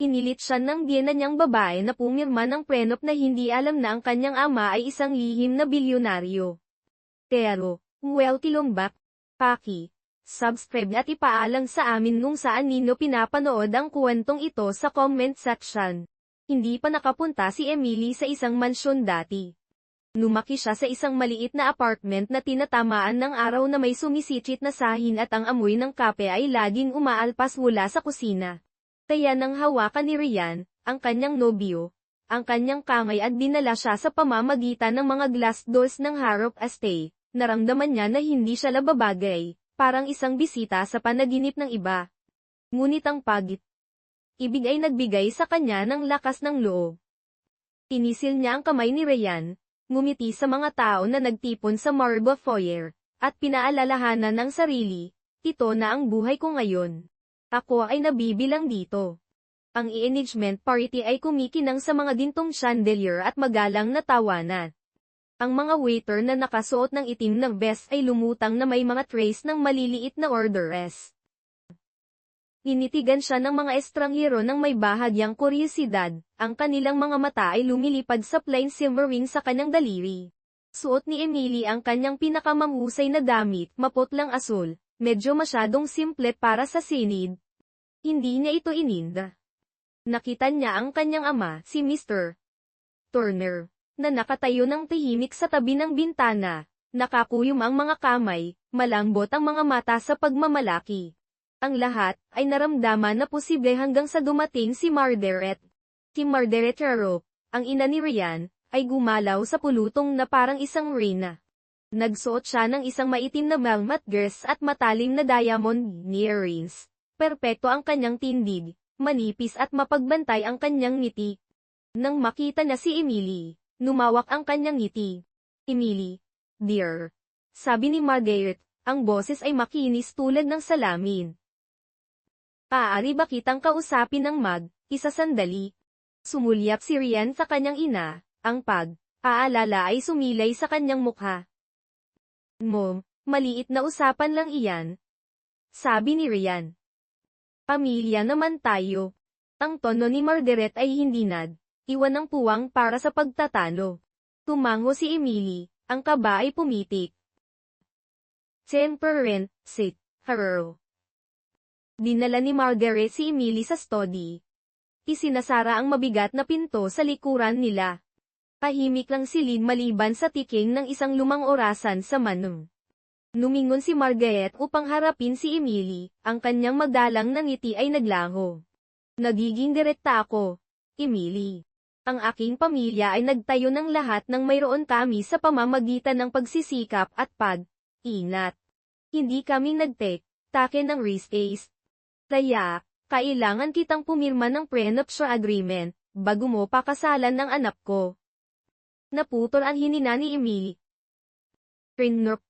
Inilit siya ng biyena niyang babae na pumirma ng prenup na hindi alam na ang kanyang ama ay isang lihim na bilyonaryo. Pero, wealthy lumbak, Paki, subscribe at ipaalam sa amin kung saan ninyo pinapanood ang kwentong ito sa comment section. Hindi pa nakapunta si Emily sa isang mansyon dati. Lumaki siya sa isang maliit na apartment na tinatamaan ng araw na may sumisitsit na sahin at ang amoy ng kape ay laging umaalpas mula sa kusina. Kaya nang hawakan ni Ryan, ang kanyang nobyo, ang kanyang kamay at dinala siya sa pamamagitan ng mga glass doors ng Harrop Estate, naramdaman niya na hindi siya lababagay, parang isang bisita sa panaginip ng iba. Ngunit ang pag-ibig ay nagbigay sa kanya ng lakas ng loob. Tinisil niya ang kamay ni Ryan, ngumiti sa mga tao na nagtipon sa marble foyer, at pinaalalahanan ng sarili, ito na ang buhay ko ngayon. Ako ay nabibilang dito. Ang engagement party ay kumikinang sa mga gintong chandelier at magalang na tawanan. Ang mga waiter na nakasuot ng itim na vest ay lumutang na may mga trays ng maliliit na orders. Initigan siya ng mga estranghero ng may bahagyang kuryosidad, ang kanilang mga mata ay lumilipad sa plain silver ring sa kanyang daliri. Suot ni Emily ang kanyang pinakamahusay na damit, maputlang asul, medyo masyadong simple para sa sinid. Hindi niya ito ininda. Nakita niya ang kanyang ama, si Mr. Turner, na nakatayo ng tahimik sa tabi ng bintana, nakakuyom ang mga kamay, malambot ang mga mata sa pagmamalaki. Ang lahat ay naramdaman na posible hanggang sa dumating si Margaret. Si Margaret Harrop, ang ina ni Ryan, ay gumalaw sa pulutong na parang isang reyna. Nagsuot siya ng isang maitim na velvet dress at matalim na diamond earrings. Perpekto ang kanyang tindig, manipis at mapagbantay ang kanyang ngiti. Nang makita niya si Emily, numawak ang kanyang ngiti. Emily, dear. Sabi ni Margaret, ang boses ay makinis tulad ng salamin. Paari ba kitang kausapin ng isa sandali? Sumulyap si Ryan sa kanyang ina, ang aalala ay sumilay sa kanyang mukha. Mom, maliit na usapan lang iyan. Sabi ni Ryan. Pamilya naman tayo. Ang tono ni Margaret ay hindi iwan ng puwang para sa pagtatalo. Tumango si Emily, ang kaba ay pumitik. Temperament, sit, Harrow. Dinala ni Margaret si Emily sa study. Isinasara ang mabigat na pinto sa likuran nila. Tahimik lang silid maliban sa tiking ng isang lumang orasan sa manong. Lumingon si Margaret upang harapin si Emily, ang kanyang magdalang na ngiti ay naglaho. Nagiging direkta ako, Emily. Ang aking pamilya ay nagtayo ng lahat ng mayroon kami sa pamamagitan ng pagsisikap at pag-ingat. Hindi kami take ng risk. Kaya, kailangan kitang pumirma ng prenuptial agreement, bago mo pakasalan ng anak ko. Naputol ang hinina ni Emily. Prenup.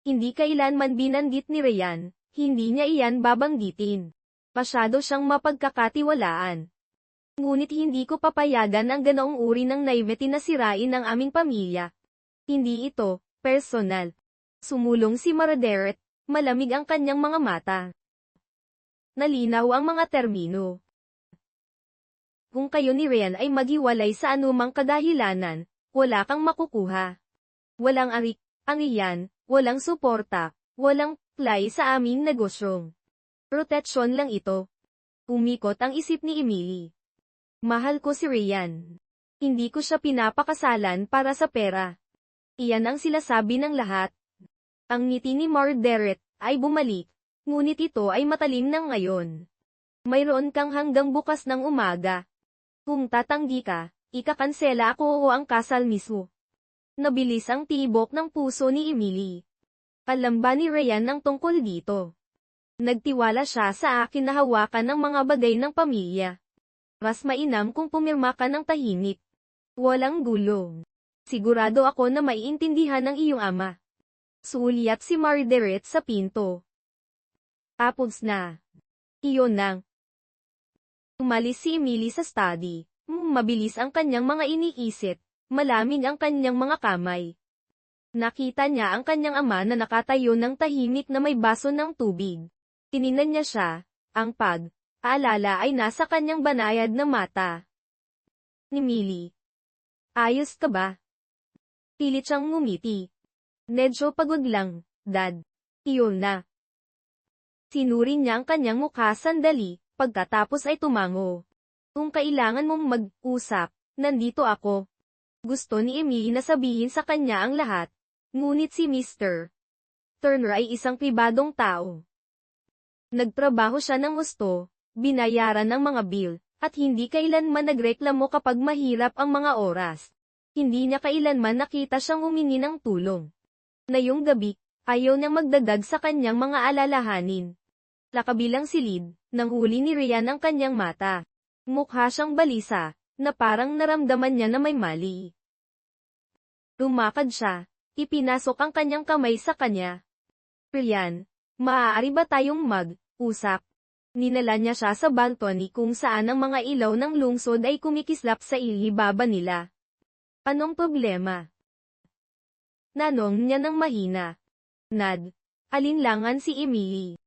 Hindi kailanman binanggit ni Ryan, hindi niya iyan babanggitin. Masyado siyang mapagkakatiwalaan. Ngunit hindi ko papayagan ang ganoong uri ng naivety na sirain ang aming pamilya. Hindi ito personal. Sumulong si Margaret, malamig ang kanyang mga mata. Nalinaw ang mga termino. Kung kayo ni Ryan ay maghiwalay sa anumang kadahilanan, wala kang makukuha. Walang ang iyan. Walang suporta, walang play sa aming negosyong. Proteksyon lang ito. Umikot ang isip ni Emily. Mahal ko si Ryan. Hindi ko siya pinapakasalan para sa pera. Iyan ang sinasabi ng lahat. Ang ngiti ni Margaret ay bumalik, ngunit ito ay matalim ng ngayon. Mayroon kang hanggang bukas ng umaga. Kung tatanggi ka, ikakansela ako o ang kasal mismo. Nabilis ang tibok ng puso ni Emily. Alam ba ni Ryan ang tungkol dito? Nagtiwala siya sa akin na hawakan ng mga bagay ng pamilya. Mas mainam kung pumirma ka ng tahimik. Walang gulo. Sigurado ako na maiintindihan ng iyong ama. Sulyap si Margaret sa pinto. Tapos na. Iyon nang. Umalis si Emily sa study. Mabilis ang kanyang mga iniisip. Malamig ang kanyang mga kamay. Nakita niya ang kanyang ama na nakatayo ng tahimik na may baso ng tubig. Tininan niya siya, ang alala ay nasa kanyang banayad na mata. Ni Millie. Ayos ka ba? Pilit siyang ngumiti. Medyo pagod lang, Dad. Iyon na. Sinuri niya ang kanyang mukha sandali, pagkatapos ay tumango. Kung kailangan mong mag-usap, nandito ako. Gusto ni Emily na sabihin sa kanya ang lahat. Ngunit si Mr. Turner ay isang pribadong tao. Nagtrabaho siya ng gusto, binayaran ng mga bill, at hindi kailanman nagreklamo kapag mahirap ang mga oras. Hindi niya kailanman nakita siyang humingi ng tulong. Ngayong gabi, ayaw niyang magdagdag sa kanyang mga alalahanin. Lakabilang silid, nang huli ni Ryan ang kanyang mata. Mukha siyang balisa, na parang naramdaman niya na may mali. Lumakad siya, ipinasok ang kanyang kamay sa kanya. Ryan, maaari ba tayong mag-usap? Ninala niya siya sa balcony kung saan ang mga ilaw ng lungsod ay kumikislap sa ilibaba nila. Anong problema? Nanong niya ng mahina. Nad, alinlangan si Emily.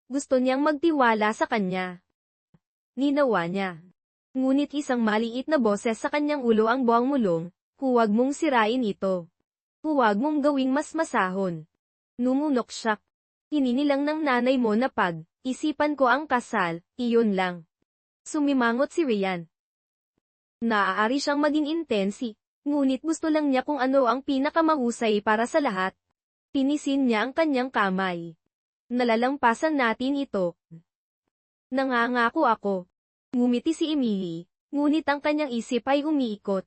Gusto niyang magtiwala sa kanya. Ninawa niya. Ngunit isang maliit na boses sa kanyang ulo ang buwang mulong, huwag mong sirain ito. Huwag mong gawing mas masahon. Numunok siya. Hininilang ng nanay mo na isipan ko ang kasal, iyon lang. Sumimangot si Ryan. Naaari siyang maging intensi, ngunit gusto lang niya kung ano ang pinakamahusay para sa lahat. Pinisin niya ang kanyang kamay. Nalalampasan natin ito. Nangangako ako. Ngumiti si Emily, ngunit ang kanyang isip ay umiikot.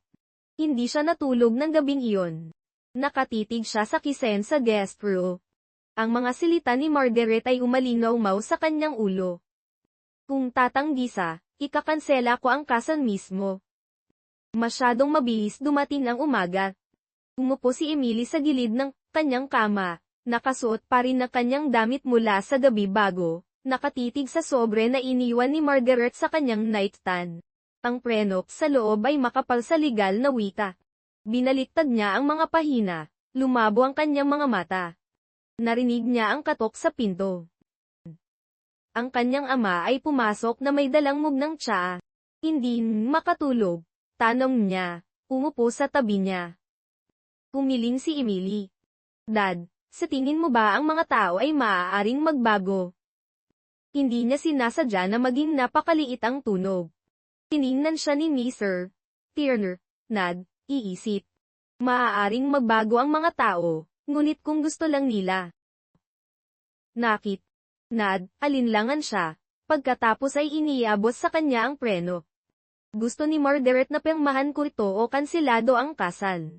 Hindi siya natulog ng gabing iyon. Nakatitig siya sa kisen sa guest room. Ang mga silita ni Margaret ay umalingaw-maw sa kanyang ulo. Kung tatanggi siya, ikakansela ko ang kasal mismo. Masyadong mabilis dumating ang umaga. Umupo si Emily sa gilid ng kanyang kama, nakasuot pa rin na kanyang damit mula sa gabi bago, nakatitig sa sobre na iniwan ni Margaret sa kanyang nightstand. Ang prenop sa loob ay makapal sa legal na wika. Binaliktad niya ang mga pahina, lumabo ang kanyang mga mata. Narinig niya ang katok sa pinto. Ang kanyang ama ay pumasok na may dalang mug ng tsaa. Hindi makatulog, tanong niya, umupo sa tabi niya. Humiling si Emily. Dad, sa tingin mo ba ang mga tao ay maaaring magbago? Hindi niya sinasadya na maging napakaliit ang tunog. Tiningnan siya ni Mr. Turner, iisip. Maaaring magbago ang mga tao, ngunit kung gusto lang nila. Alinlangan siya, pagkatapos ay iniabot sa kanya ang preno. Gusto ni Margaret na pirmahan ko ito o kanselado ang kasal.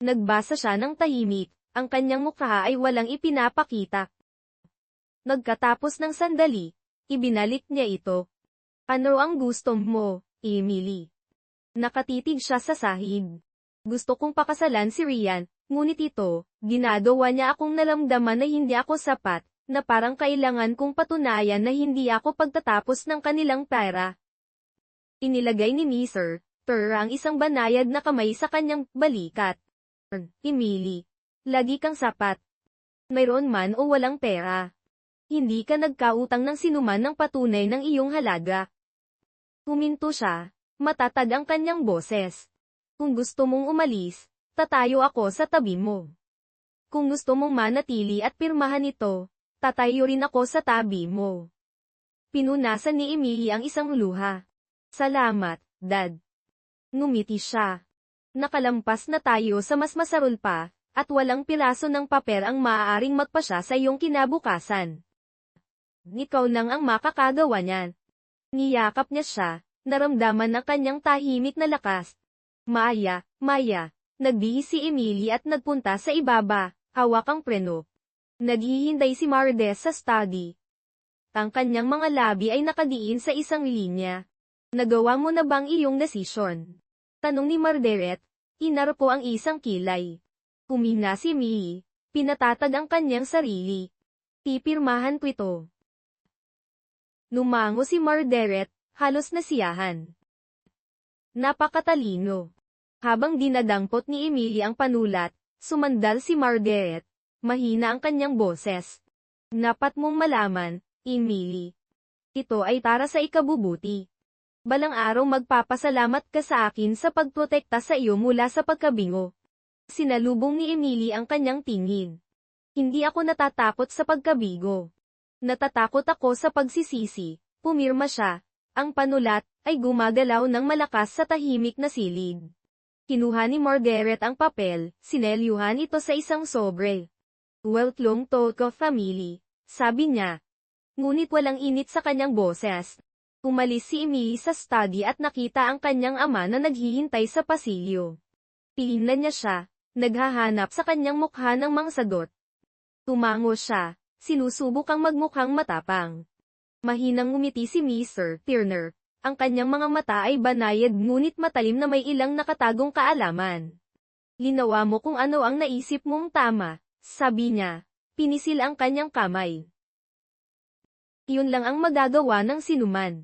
Nagbasa siya ng tahimik, ang kanyang mukha ay walang ipinapakita. Nagkatapos ng sandali, ibinalik niya ito. Ano ang gusto mo, Emily? Nakatitig siya sa sahig. Gusto kong pakasalan si Ryan, ngunit ito, ginagawa niya akong naramdaman na hindi ako sapat, na parang kailangan kong patunayan na hindi ako pagtatapos ng kanilang pera. Inilagay ni Mr. Turner ang isang banayad na kamay sa kanyang balikat. Emily, lagi kang sapat. Mayroon man o walang pera. Hindi ka nagkautang ng sinuman ng patunay ng iyong halaga. Huminto siya, matatag ang kanyang boses. Kung gusto mong umalis, tatayo ako sa tabi mo. Kung gusto mong manatili at pirmahan ito, tatayo rin ako sa tabi mo. Pinunasan ni Emily ang isang luha. Salamat, Dad. Ngumiti siya. Nakalampas na tayo sa mas masarol pa, at walang piraso ng paper ang maaaring magpasya sa iyong kinabukasan. Ikaw nang ang makakagawa niyan. Niyakap niya siya, naramdaman ng kanyang tahimik na lakas. Maya, nagbihis si Emily at nagpunta sa ibaba, hawak ang preno. Naghihintay si Mardes sa study. Ang kanyang mga labi ay nakadiin sa isang linya. Nagawa mo na bang iyong desisyon? Tanong ni Margaret, inarpo ang isang kilay. Humina si Mii, pinatatag ang kanyang sarili. Pipirmahan ko ito. Numango si Margaret, halos nasiyahan. Napakatalino. Habang dinadampot ni Emily ang panulat, sumandal si Margaret. Mahina ang kanyang boses. Dapat mong malaman, Emily. Ito ay para sa ikabubuti. Balang araw magpapasalamat ka sa akin sa pagprotekta sa iyo mula sa pagkabingo. Sinalubong ni Emily ang kanyang tingin. Hindi ako natatakot sa pagkabigo. Natatakot ako sa pagsisisi, pumirma siya. Ang panulat ay gumagalaw ng malakas sa tahimik na silid. Kinuha ni Margaret ang papel, sinelyuhan ito sa isang sobre. Weltlong Tolko family, sabi niya. Ngunit walang init sa kanyang boses. Umalis si Emily sa study at nakita ang kanyang ama na naghihintay sa pasilyo. Tinignan niya siya, naghahanap sa kanyang mukha ng mangsagot. Tumango siya, sinusubukang magmukhang matapang. Mahinang ngumiti si Mr. Turner. Ang kanyang mga mata ay banayad ngunit matalim na may ilang nakatagong kaalaman. Linawa mo kung ano ang naisip mong tama, sabi niya. Pinisil ang kanyang kamay. Iyon lang ang magagawa ng sinuman.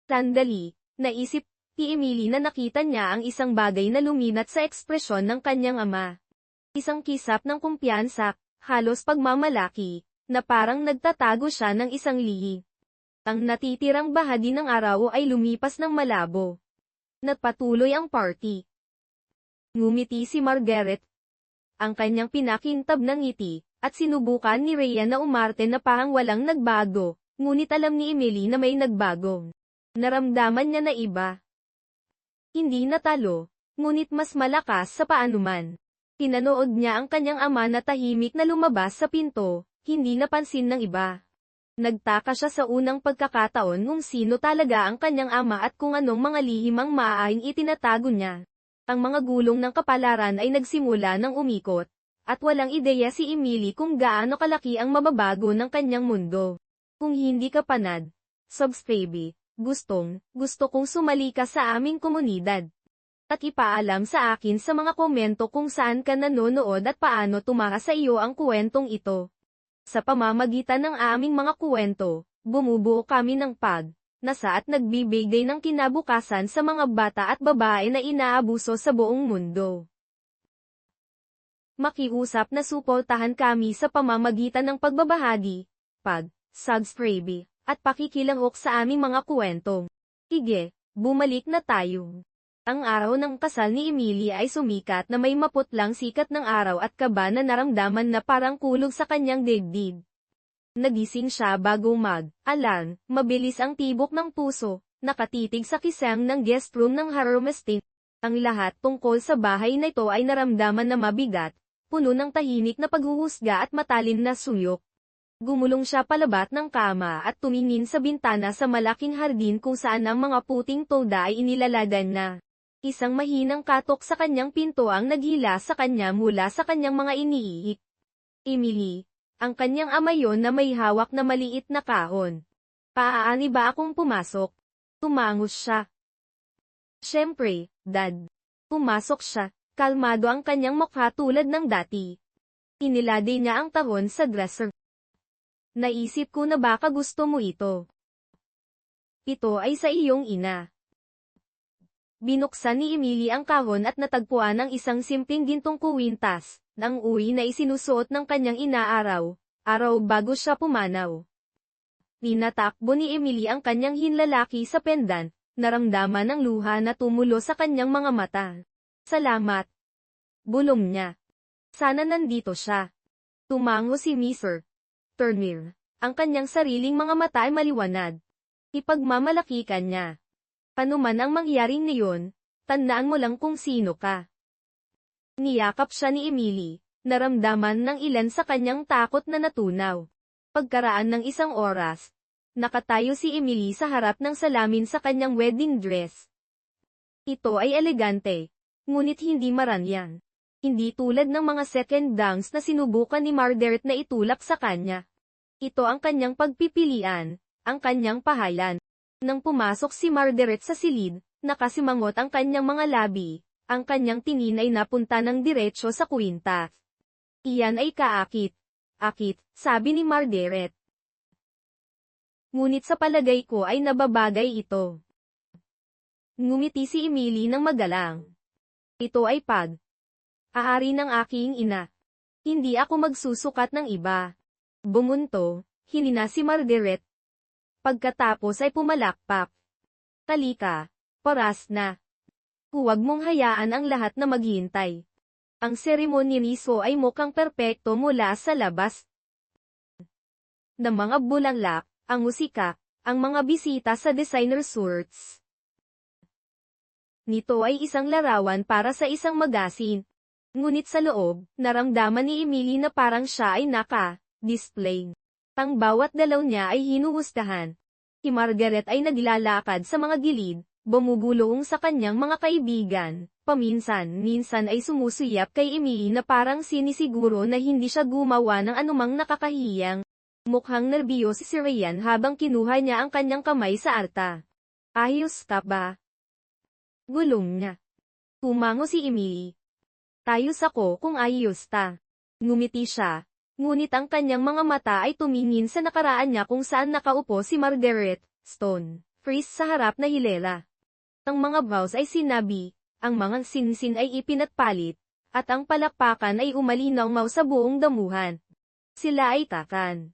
Sandali, naisip ni Emily na nakita niya ang isang bagay na luminat sa ekspresyon ng kanyang ama. Isang kisap ng kumpiyansa, halos pagmamalaki, na parang nagtatago siya ng isang lihi. Ang natitirang bahagi ng araw ay lumipas ng malabo. Nagpatuloy ang party. Ngumiti si Margaret. Ang kanyang pinakintab ng ngiti, at sinubukan ni Rhea na umarte na parang walang nagbago, ngunit alam ni Emily na may nagbago. Naramdaman niya na iba. Hindi natalo, ngunit mas malakas sa paanuman. Pinanood niya ang kanyang ama na tahimik na lumabas sa pinto, hindi napansin ng iba. Nagtaka siya sa unang pagkakataon kung sino talaga ang kanyang ama at kung anong mga lihimang maaaring itinatago niya. Ang mga gulong ng kapalaran ay nagsimula ng umikot, at walang ideya si Emily kung gaano kalaki ang mababago ng kanyang mundo. Kung hindi ka panad, subscribe. Gusto kong sumali ka sa aming komunidad. At ipaalam sa akin sa mga komento kung saan ka nanonood at paano tumaka sa iyo ang kwentong ito. Sa pamamagitan ng aming mga kwento, bumubuo kami ng nasa at nagbibigay ng kinabukasan sa mga bata at babae na inaabuso sa buong mundo. Makiusap na suportahan kami sa pamamagitan ng pagbabahagi, subscribe, at pakikilahok sa aming mga kwento. Sige, bumalik na tayo. Ang araw ng kasal ni Emily ay sumikat na may maputlang sikat ng araw at kaba na naramdaman na parang kulog sa kanyang dibdib. Nagising siya bago mag-alarm, mabilis ang tibok ng puso, nakatitig sa kisang ng guest room ng Harumestin. Ang lahat tungkol sa bahay na ito ay naramdaman na mabigat, puno ng tahimik na paghuhusga at matalin na suyok. Gumulong siya palabat ng kama at tumingin sa bintana sa malaking hardin kung saan ang mga puting toda ay inilaladan na. Isang mahinang katok sa kanyang pinto ang naghila sa kanya mula sa kanyang mga iniihik. Emily, ang kanyang ama yon na may hawak na maliit na kahon. Paaani ba akong pumasok? Tumangos siya. Siyempre, Dad. Pumasok siya, kalmado ang kanyang mukha tulad ng dati. Inilagay niya ang tahon sa dresser. Naisip ko na baka gusto mo ito. Ito ay sa iyong ina. Binuksan ni Emily ang kahon at natagpuan ang isang simpleng gintong kuwintas, ng uwi na isinusuot ng kanyang inaaraw, araw bago siya pumanaw. Tinatakbo ni Emily ang kanyang hinlalaki sa pendant, naramdaman ng luha na tumulo sa kanyang mga mata. Salamat. Bulong niya. Sana nandito siya. Tumango si Mr. Turner. Ang kanyang sariling mga mata ay maliwanag. Ipagmamalaki ka niya. Panuman ang mangyaring niyon, tandaan mo lang kung sino ka. Niyakap siya ni Emily, naramdaman ng ilan sa kanyang takot na natunaw. Pagkaraan ng isang oras, nakatayo si Emily sa harap ng salamin sa kanyang wedding dress. Ito ay elegante, ngunit hindi marangyang. Hindi tulad ng mga second downs na sinubukan ni Margaret na itulak sa kanya. Ito ang kanyang pagpipilian, ang kanyang pahalan. Nang pumasok si Margaret sa silid, nakasimangot ang kanyang mga labi, ang kanyang tingin ay napunta ng diretsyo sa kwintas. Iyan ay kaakit. Akit, sabi ni Margaret. Ngunit sa palagay ko ay nababagay ito. Ngumiti si Emily ng magalang. Ito ay aari ng aking ina. Hindi ako magsusukat ng iba. Bumunto, hinina si Margaret. Pagkatapos ay pumalakpak. Talika, paras na. Huwag mong hayaan ang lahat na maghintay. Ang seremonya mismo ay mukhang perpekto mula sa labas ng mga bulaklak, ang musika, ang mga bisita sa designer suites. Nito ay isang larawan para sa isang magazine. Ngunit sa loob, naramdaman ni Emily na parang siya ay naka-display. Ang bawat dalaw niya ay hinuhustahan. Si Margaret ay naglalakad sa mga gilid, bumubulong sa kanyang mga kaibigan. Paminsan-minsan ay sumusuyap kay Emily na parang sinisiguro na hindi siya gumawa ng anumang nakakahiyang. Mukhang nerbiyoso si Ryan habang kinuha niya ang kanyang kamay sa arta. Ayos ka ba? Gulong niya. Tumango si Emily. Tayos ako kung ayos ta. Ngumiti siya, ngunit ang kanyang mga mata ay tumingin sa nakaraan niya kung saan nakaupo si Margaret Stone, freeze sa harap na hilera. Ang mga vows ay sinabi, ang mga sinsin ay ipinatpalit, at ang palakpakan ay umalinaw sa buong damuhan. Sila ay takan.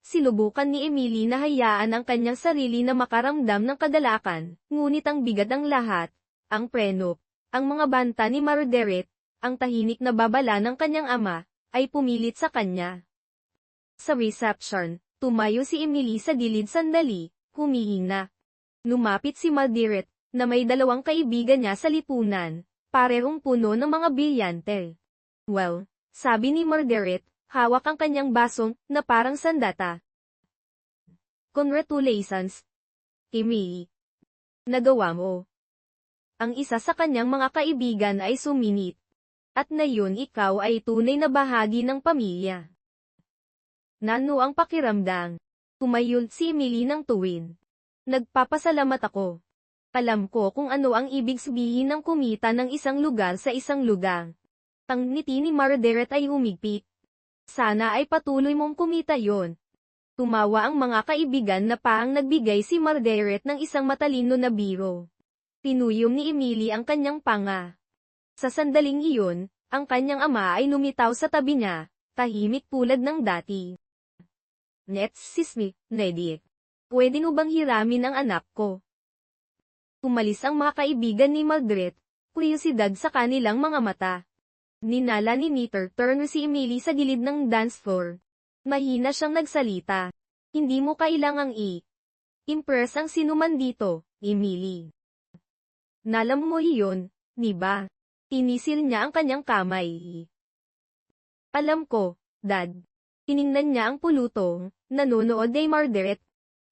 Sinubukan ni Emily na hayaan ang kanyang sarili na makaramdam ng kagalakan, ngunit ang bigat ng lahat, ang prenup, ang mga banta ni Margaret, ang tahimik na babala ng kanyang ama, ay pumilit sa kanya. Sa reception, tumayo si Emily sa gilid sandali, humihina. Lumapit si Margaret, na may dalawang kaibigan niya sa lipunan, parehong puno ng mga brilyante. Well, sabi ni Margaret, hawak ang kanyang basong, na parang sandata. Congratulations, Emily. Nagawa mo. Ang isa sa kanyang mga kaibigan ay sumingit. At ngayon ikaw ay tunay na bahagi ng pamilya. Nano ang pakiramdam? Tumayol si Emily ng tuwin. Nagpapasalamat ako. Alam ko kung ano ang ibig sabihin ng kumita ng isang lugar sa isang lugar. Ang ngiti ni Margaret ay humigpit. Sana ay patuloy mong kumita yon. Tumawa ang mga kaibigan na paang nagbigay si Margaret ng isang matalino na biro. Tinuyom ni Emily ang kanyang panga. Sa sandaling iyon, ang kanyang ama ay lumitaw sa tabi niya, tahimik tulad ng dati. Excuse me, Neddy. Pwede mo bang hiramin ang anak ko? Umalis ang mga kaibigan ni Margaret, kuryosidad sa kanilang mga mata. Ninala ni Mr. Turner si Emily sa gilid ng dance floor. Mahina siyang nagsalita. Hindi mo kailangang impress ang sinuman dito, Emily. Nalam mo iyon, di ba? Tinisil niya ang kanyang kamay. Alam ko, Dad. Tiningnan niya ang pulutong, nanonood kay Margaret.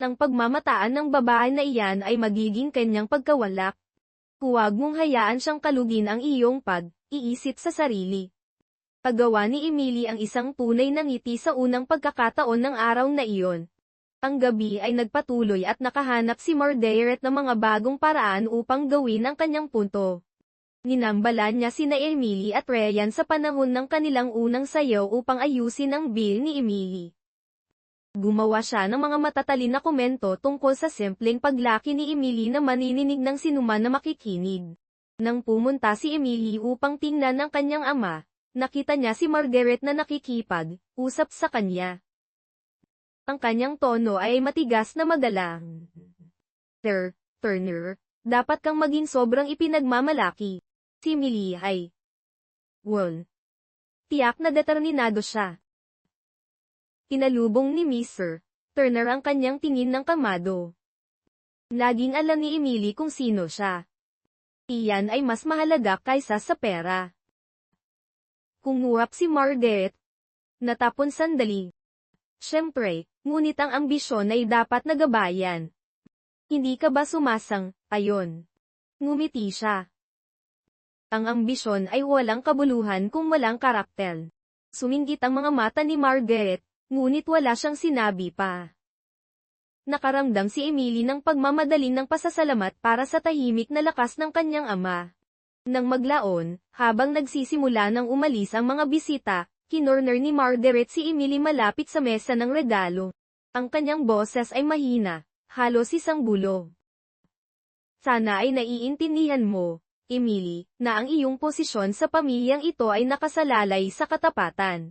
Ang pagmamataan ng babae na iyan ay magiging kanyang pagkawalak. Huwag mong hayaan siyang kalugin ang iyong pag-iisip sa sarili. Pagawa ni Emily ang isang tunay na ngiti sa unang pagkakataon ng araw na iyon. Ang gabi ay nagpatuloy at nakahanap si Margaret ng mga bagong paraan upang gawin ang kanyang punto. Ninambalan niya sina Emily at Ryan sa panahon ng kanilang unang sayaw upang ayusin ang bill ni Emily. Gumawa siya ng mga matatalin na komento tungkol sa simpleng paglaki ni Emily na manininig ng sinuman na makikinig. Nang pumunta si Emily upang tingnan ng kanyang ama, nakita niya si Margaret na nakikipag-usap sa kanya. Ang kanyang tono ay matigas na magalang. Turner, dapat kang maging sobrang ipinagmamalaki. Si Emily ay tiyak na determinado siya. Tinalubong ni Mr. Turner ang kanyang tingin ng kamado. Laging alam ni Emily kung sino siya. Iyan ay mas mahalaga kaysa sa pera. Kumuhap si Margaret. Natapon sandali. Siyempre, ngunit ang ambisyon ay dapat nagabayan. Hindi ka ba sumasang-ayon? Ngumiti siya. Ang ambisyon ay walang kabuluhan kung walang karakter. Suminggit ang mga mata ni Margaret. Ngunit wala siyang sinabi pa. Nakaramdam si Emily ng pagmamadaling ng pasasalamat para sa tahimik na lakas ng kanyang ama. Nang maglaon, habang nagsisimula ng umalis ang mga bisita, kinorner ni Margaret si Emily malapit sa mesa ng regalo. Ang kanyang boses ay mahina, halos isang bulong. Sana ay naiintindihan mo, Emily, na ang iyong posisyon sa pamilyang ito ay nakasalalay sa katapatan.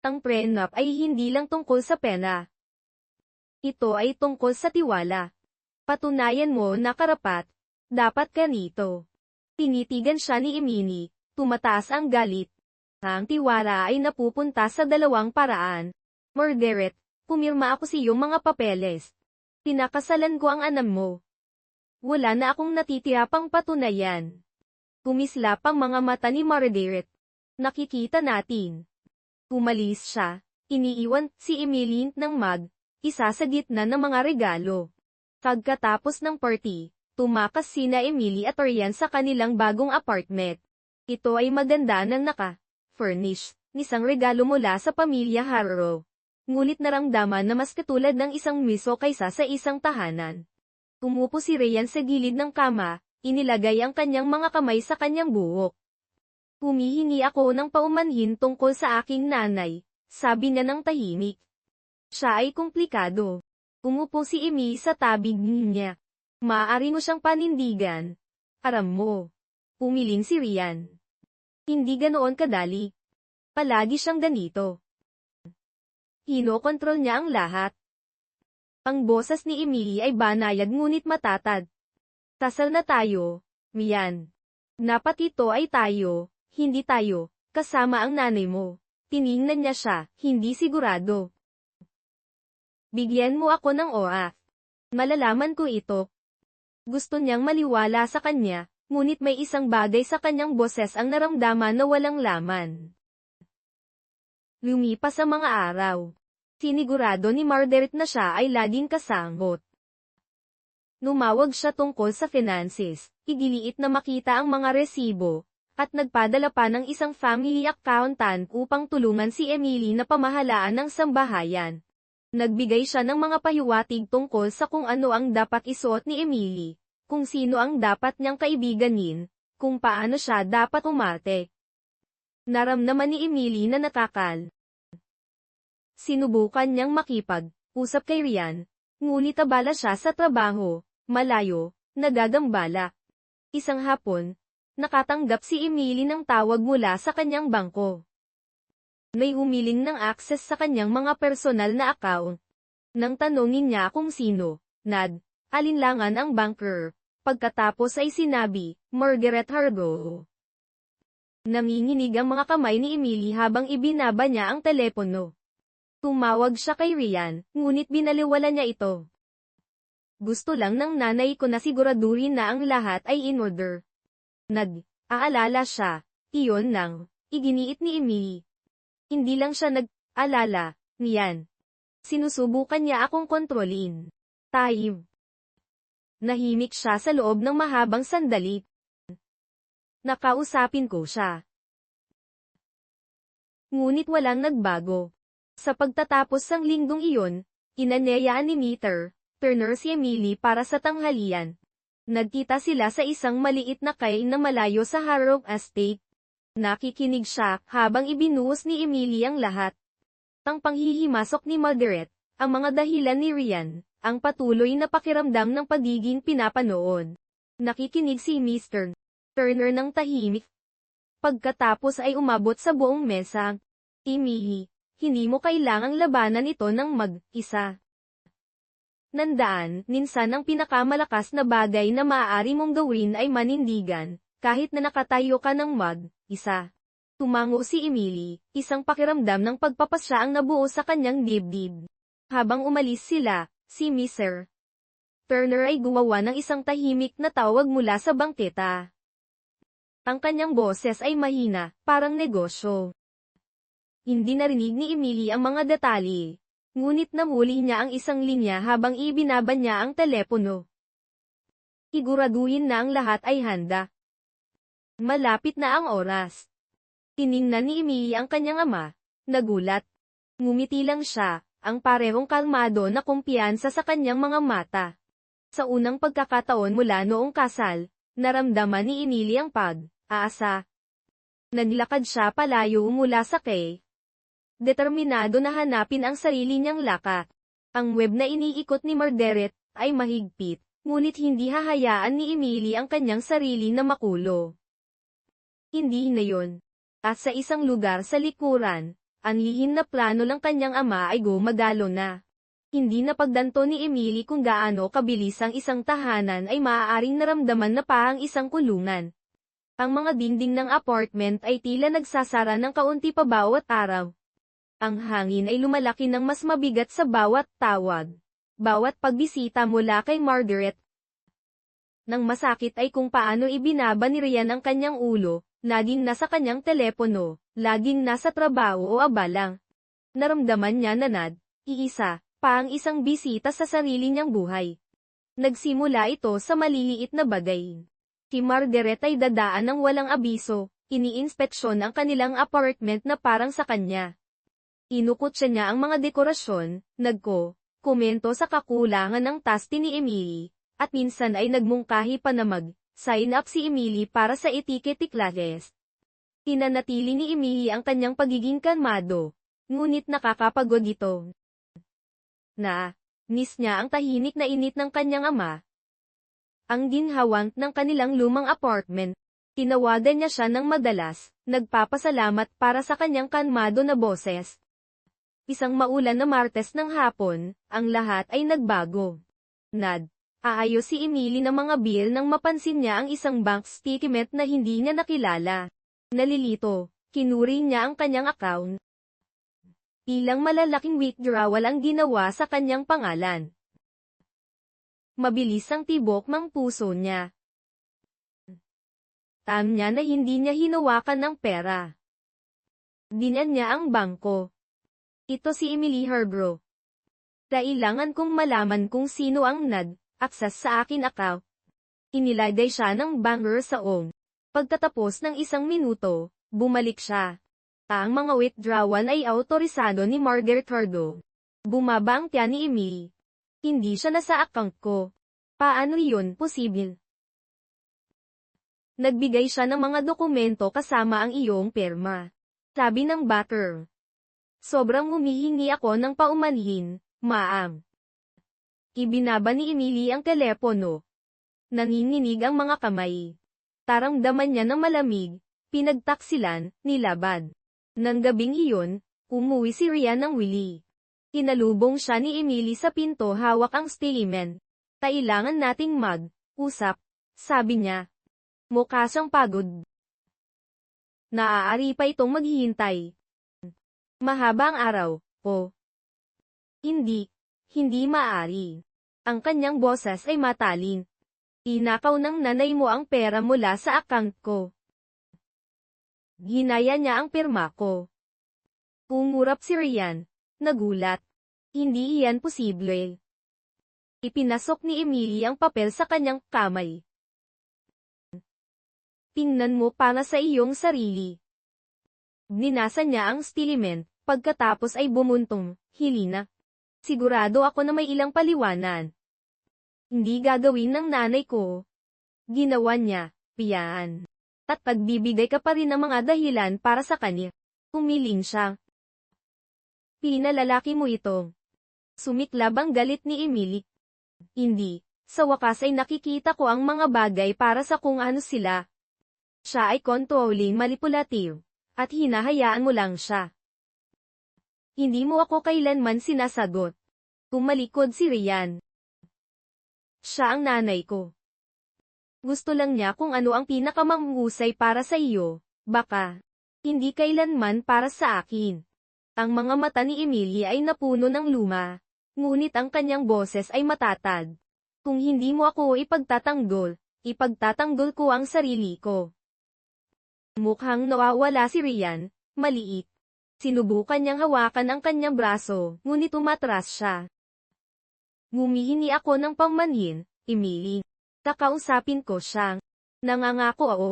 Ang prenup ay hindi lang tungkol sa pera. Ito ay tungkol sa tiwala. Patunayan mo na karapat. Dapat ganito. Tinitigan siya ni Emily, tumataas ang galit. Ang tiwala ay napupunta sa dalawang paraan. Margaret, pumirma ako sa iyong mga papeles. Pinakasalan ko ang anak mo. Wala na akong natitira pang patunayan. Kumislap ang mga mata ni Margaret. Nakikita natin. Umalis siya. Iniiwan si Emily ng isa sa gitna ng mga regalo. Pagkatapos ng party, tumakas sina Emily at Ryan sa kanilang bagong apartment. Ito ay maganda ng naka-furnish, isang regalo mula sa pamilya Harrow. Ngunit naramdaman na mas katulad ng isang miso kaysa sa isang tahanan. Umupo si Ryan sa gilid ng kama, inilagay ang kanyang mga kamay sa kanyang buhok. Humihingi ako ng paumanhin tungkol sa aking nanay, sabi niya ng tahimik. Siya ay komplikado. Umupo si Emily sa tabi niya. Maaari mo siyang panindigan. Aram mo. Umiling si Ryan. Hindi ganoon kadali. Palagi siyang ganito. Hinokontrol niya ang lahat. Ang boses ni Emily ay banayad ngunit matatag. Tasal na tayo, Mian. Dapat ito ay tayo, hindi tayo, kasama ang nanay mo. Tiningnan niya siya, hindi sigurado. Bigyan mo ako ng oras. Malalaman ko ito. Gusto niyang maliwala sa kanya, ngunit may isang bagay sa kanyang boses ang naramdaman na walang laman. Lumipas ang mga araw. Sinigurado ni Margaret na siya ay laging kasangot. Numawag siya tungkol sa finances, igiliit na makita ang mga resibo, at nagpadala pa ng isang family accountant upang tulungan si Emily na pamahalaan ng sambahayan. Nagbigay siya ng mga pahiwatig tungkol sa kung ano ang dapat isuot ni Emily, kung sino ang dapat niyang kaibiganin, kung paano siya dapat umarte. Naramdaman ni Emily na nakakal. Sinubukan niyang makipag-usap kay Ryan, ngunit abala siya sa trabaho, malayo, nagagambala. Isang hapon, nakatanggap si Emily ng tawag mula sa kanyang bangko. May humiling ng access sa kanyang mga personal na account. Nang tanungin niya kung sino, alinlangan ang banker. Pagkatapos ay sinabi, Margaret Harrow. Nanginginig ang mga kamay ni Emily habang ibinaba niya ang telepono. Tumawag siya kay Ryan, ngunit binaliwala niya ito. Gusto lang ng nanay ko na siguraduhin na ang lahat ay in order. Nag-aalala siya, iyon nang, iginiit ni Emily. Hindi lang siya nag-alala, niyan. Sinusubukan niya akong kontrolin. Time. Nahimik siya sa loob ng mahabang sandali. Nakausapin ko siya. Ngunit walang nagbago. Sa pagtatapos ng linggong iyon, inanayaan ni Turner si Emily para sa tanghalian. Nagkita sila sa isang maliit na kain na malayo sa Harrow Estate. Nakikinig siya habang ibinuhos ni Emily ang lahat. Ang panghihimasok ni Margaret, ang mga dahilan ni Ryan, ang patuloy na pakiramdam ng pagiging pinapanood. Nakikinig si Mr. Turner ng tahimik. Pagkatapos ay umabot sa buong mesa. Emily, hindi mo kailangang labanan ito ng mag-isa. Nandaan, minsan ang pinakamalakas na bagay na maaari mong gawin ay manindigan, kahit na nakatayo ka ng mag-isa. Tumango si Emily, isang pakiramdam ng pagpapasya ang nabuo sa kanyang dibdib. Habang umalis sila, si Mr. Turner ay gumawa ng isang tahimik na tawag mula sa bangketa. Ang kanyang boses ay mahina, parang negosyo. Hindi narinig ni Emily ang mga detalye. Ngunit namuli niya ang isang linya habang ibinaba niya ang telepono. Siguraduhin na ang lahat ay handa. Malapit na ang oras. Tiningnan ni Emily ang kanyang ama. Nagulat. Ngumiti lang siya, ang parehong kalmado na kumpiyansa sa kanyang mga mata. Sa unang pagkakataon mula noong kasal, naramdaman ni Emily ang pag-aasa. Naglakad siya palayo mula sa kay. Determinado na hanapin ang sarili niyang lakat. Ang web na iniikot ni Margaret ay mahigpit, ngunit hindi hahayaan ni Emily ang kanyang sarili na makulo. Hindi na yon. At sa isang lugar sa likuran, ang lihim na plano ng kanyang ama ay gumagalo na. Hindi napagdanto ni Emily kung gaano kabilis ang isang tahanan ay maaaring naramdaman na pa ang isang kulungan. Ang mga dingding ng apartment ay tila nagsasara ng kaunti pa bawat araw. Ang hangin ay lumalaki ng mas mabigat sa bawat tawag. Bawat pagbisita mula kay Margaret. Nang masakit ay kung paano ibinaba ni Ryan ang kanyang ulo, laging nasa kanyang telepono, laging nasa trabaho o abalang. Naramdaman niya na iisa pa ang isang bisita sa sarili niyang buhay. Nagsimula ito sa maliliit na bagay. Si Margaret ay dadaan ng walang abiso, iniinspeksyon ang kanilang apartment na parang sa kanya. Inukutsa niya ang mga dekorasyon, komento sa kakulangan ng taste ni Emily, at minsan ay nagmungkahi pa na mag-sign up si Emily para sa etiquette classes. Tinanatili ni Emily ang kanyang pagiging kalmado, ngunit nakakapagod ito. Miss niya ang tahimik na init ng kanyang ama. Ang ginhawant ng kanilang lumang apartment. Tinawagan niya siya ng madalas, nagpapasalamat para sa kanyang kalmado na boses. Isang maulan na Martes ng hapon, ang lahat ay nagbago. Aayos si Emily ng mga bill nang mapansin niya ang isang bank statement na hindi niya nakilala. Nalilito, kinuri niya ang kanyang account. Ilang malalaking withdrawal ang ginawa sa kanyang pangalan. Mabilis ang tibok ng puso niya. Tam niya na hindi niya hinawakan ng pera. Dinan niya ang bangko. Ito si Emily Herbro. Kailangan kong malaman kung sino ang access sa akin account. Inilagay siya ng banker sa ong. Pagtatapos ng isang minuto, bumalik siya. Ang mga withdrawal ay autorisado ni Margaret Herbro. Bumaba ang tiyan ni Emily. Hindi siya nasa account ko. Paano yun posible? Nagbigay siya ng mga dokumento kasama ang iyong pirma. Sabi ng backer. Sobrang humihingi ako ng paumanhin, ma'am. Ibinaba ni Emily ang telepono. Nanginginig ang mga kamay. Taramdaman niya ng malamig, pinagtaksilan, nilabad. Nang gabing iyon, umuwi si Ryan ng Willie. Kinalubong siya ni Emily sa pinto hawak ang statement. Kailangan nating mag-usap, sabi niya. Mukha siyang pagod. Naaari pa itong maghihintay. Mahaba ang araw, po. Hindi maaari. Ang kanyang boses ay matalin. Inakaw ng nanay mo ang pera mula sa account ko. Ginaya niya ang pirma ko. Umurap si Ryan, nagulat. Hindi iyan posible. Ipinasok ni Emily ang papel sa kanyang kamay. Tingnan mo para sa iyong sarili. Binasa niya ang statement, pagkatapos ay bumuntong, Helena. Sigurado ako na may ilang paliwanan. Hindi gagawin ng nanay ko. Ginawa niya, piyan. At pagbibigay ka pa rin ng mga dahilan para sa kanya. Umiling siya. Pinalalaki mo ito. Sumiklab ang galit ni Emily. Hindi, sa wakas ay nakikita ko ang mga bagay para sa kung ano sila. Siya ay controlling manipulative, at hinahayaan mo lang siya. Hindi mo ako kailanman sinasagot. Tumalikod si Ryan. Siya ang nanay ko. Gusto lang niya kung ano ang pinakamahusay para sa iyo, baka. Hindi kailanman para sa akin. Ang mga mata ni Emily ay napuno ng luma, ngunit ang kanyang boses ay matatag. Kung hindi mo ako ipagtatanggol ko ang sarili ko. Mukhang nawawala si Ryan, maliit. Sinubukan niyang hawakan ang kanyang braso, ngunit umatras siya. Ngumihingi ako ng pangmanhin, Emily. Kakausapin ko siya. Nangangako ako.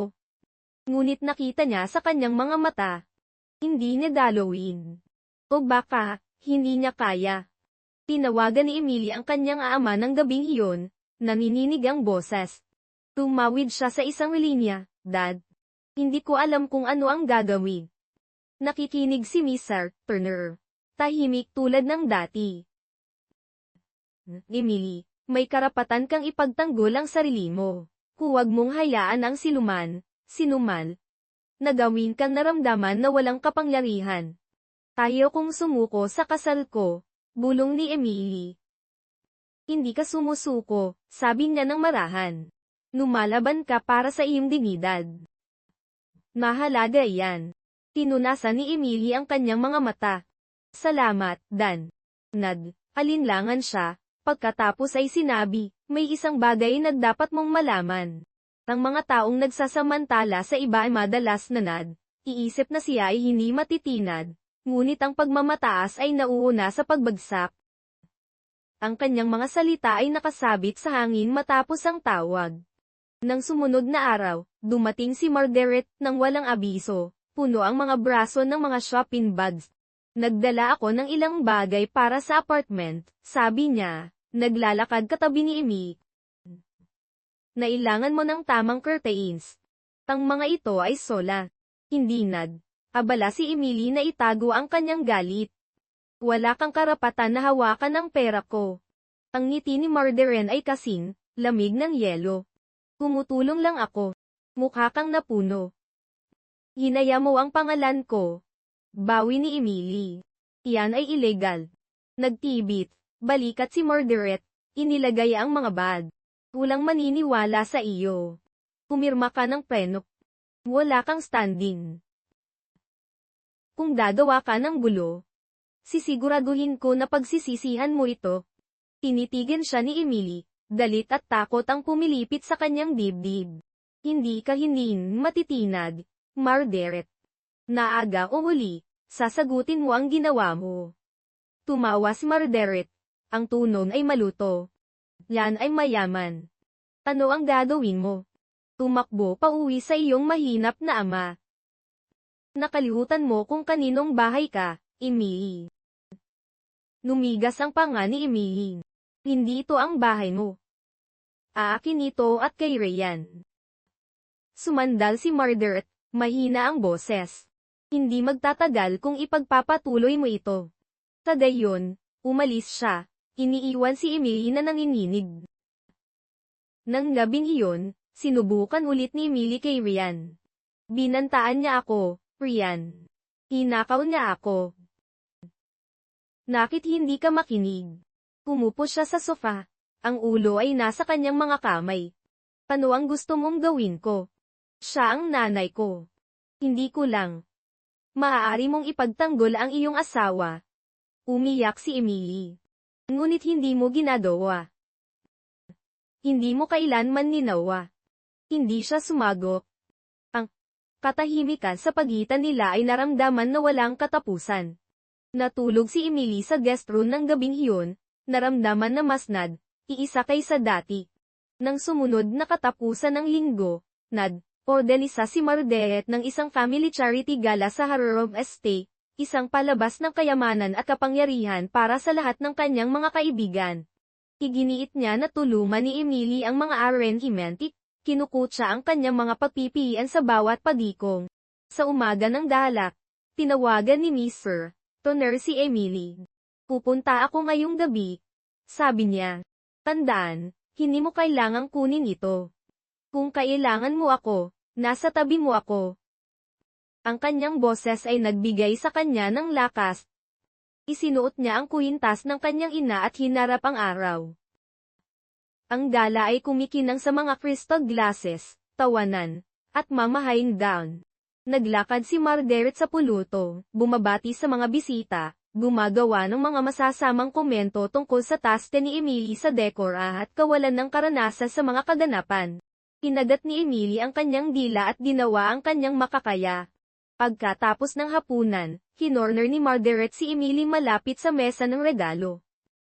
Ngunit nakita niya sa kanyang mga mata. Hindi niya dalawin. O baka, hindi niya kaya. Tinawagan ni Emily ang kanyang ama ng gabing iyon, nanininig ang boses. Tumawid siya sa isang linya, Dad. Hindi ko alam kung ano ang gagawin. Nakikinig si Mr. Turner. Tahimik tulad ng dati. Emily, may karapatan kang ipagtanggol ang sarili mo. Huwag mong hayaan ang sinuman, na gawin kang naramdaman na walang kapangyarihan. Tayo kung sumuko sa kasal ko, Bulong ni Emily. Hindi ka sumusuko, sabi niya ng marahan. Lumalaban ka para sa iyong dignidad. Mahalaga iyan. Tinunasan ni Emily ang kanyang mga mata. Salamat, Dan. Alinlangan siya, pagkatapos ay sinabi, may isang bagay na dapat mong malaman. Ang mga taong nagsasamantala sa iba ay madalas iisip na siya ay hindi matitinad, ngunit ang pagmamataas ay nauuna sa pagbagsak. Ang kanyang mga salita ay nakasabit sa hangin matapos ang tawag. Nang sumunod na araw, dumating si Margaret nang walang abiso, puno ang mga braso ng mga shopping bags. Nagdala ako ng ilang bagay para sa apartment, sabi niya, naglalakad katabi ni Amy. Nailangan mo ng tamang curtains. Ang mga ito ay sola. Hindi abala si Emily na itago ang kanyang galit. Wala kang karapatan na hawakan ang pera ko. Ang ngiti ni Margaret ay kasing lamig ng yelo. Tumutulong lang ako. Mukha kang napuno. Hinaya mo ang pangalan ko. Bawi ni Emily. Iyan ay illegal. Nagtibit, balikat si Margaret, inilagay ang mga bag. Walang maniniwala sa iyo. Pumirma ka ng prenup. Wala kang standing. Kung gagawa ka ng gulo, sisiguraduhin ko na pagsisisihan mo ito. Tinitigan siya ni Emily, galit at takot ang pumilipit sa kanyang dibdib. Hindi ka matitinag, Margaret. Naaga o huli, sasagutin mo ang ginawa mo. Tumawa si Margaret. Ang tunog ay maluto. Yan ay mayaman. Ano ang gagawin mo? Tumakbo pa uwi sa iyong mahinap na ama. Nakalimutan mo kung kaninong bahay ka, Emily. Numigas ang panga ni Emily. Hindi ito ang bahay mo. Aakin ito at kay Ryan. Sumandal si Margaret, mahina ang boses. Hindi magtatagal kung ipagpapatuloy mo ito. Sa gayon, umalis siya, iniiwan si Emily na nanginginig. Nang gabing iyon, sinubukan ulit ni Emily kay Ryan. Binantaan niya ako, Ryan. Hinakaw niya ako. Nakit hindi ka makinig. Umupo siya sa sofa. Ang ulo ay nasa kanyang mga kamay. Ano ang gusto mong gawin ko? Siya ang nanay ko. Hindi ko lang. Maaari mong ipagtanggol ang iyong asawa. Umiyak si Emily. Ngunit hindi mo ginagawa. Hindi mo kailanman ninawa. Hindi siya sumagot. Ang katahimikan sa pagitan nila ay naramdaman na walang katapusan. Natulog si Emily sa guest room ng gabing iyon, naramdaman na mas iisa kaysa dati. Nang sumunod na katapusan ng linggo, organisa si Margaret ng isang family charity gala sa Harrowham Estate, isang palabas ng kayamanan at kapangyarihan para sa lahat ng kanyang mga kaibigan. Iginiit niya na tulungan ni Emily ang mga arrangement, kinukutsa ang kanyang mga pagpipilian sa bawat pagikong. Sa umaga ng dalak, tinawagan ni Mr. Toner si Emily. Pupunta ako ngayong gabi, sabi niya. Tandaan, hindi mo kailangang kunin ito. Kung kailangan mo ako, nasa tabi mo ako. Ang kanyang boses ay nagbigay sa kanya ng lakas. Isinuot niya ang kwintas ng kanyang ina at hinarap ang araw. Ang gala ay kumikinang sa mga crystal glasses, tawanan, at mamahaying gown. Naglakad si Margaret sa puluto, bumabati sa mga bisita, gumagawa ng mga masasamang komento tungkol sa taste ni Emily sa dekora at kawalan ng karanasan sa mga kaganapan. Kinagat ni Emily ang kanyang dila at ginawa ang kanyang makakaya. Pagkatapos ng hapunan, hinorner ni Margaret si Emily malapit sa mesa ng regalo.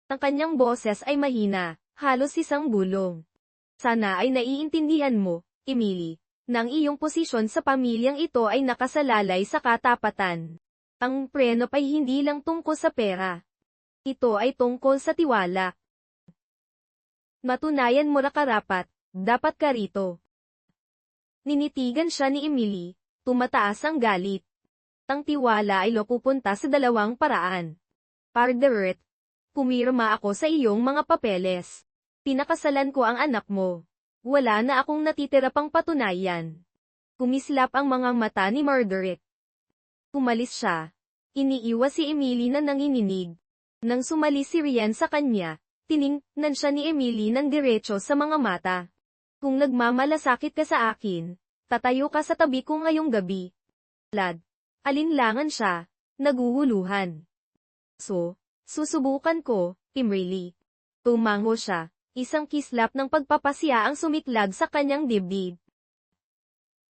Ang kanyang boses ay mahina, halos isang bulong. Sana ay naiintindihan mo, Emily, nang iyong posisyon sa pamilyang ito ay nakasalalay sa katapatan. Ang prenup ay hindi lang tungkol sa pera. Ito ay tungkol sa tiwala. Matunayan mo na karapat, dapat ka rito. Ninitigan siya ni Emily. Tumataas ang galit. Ang tiwala ay pupunta sa dalawang paraan. Margaret, pumirma ako sa iyong mga papeles. Pinakasalan ko ang anak mo. Wala na akong natitira pang patunayan. Kumislap ang mga mata ni Margaret. Umalis siya. Iniiwas si Emily na nanginginig. Nang sumali si Rian sa kanya, tiningnan siya ni Emily ng diretso sa mga mata. Kung nagmamalasakit ka sa akin, tatayo ka sa tabi ko ngayong gabi. Lad. Alinlangan siya, naguhuluhan. So, susubukan ko, Emily. Tumango siya, isang kislap ng pagpapasiya ang sumiklag sa kanyang dibdib.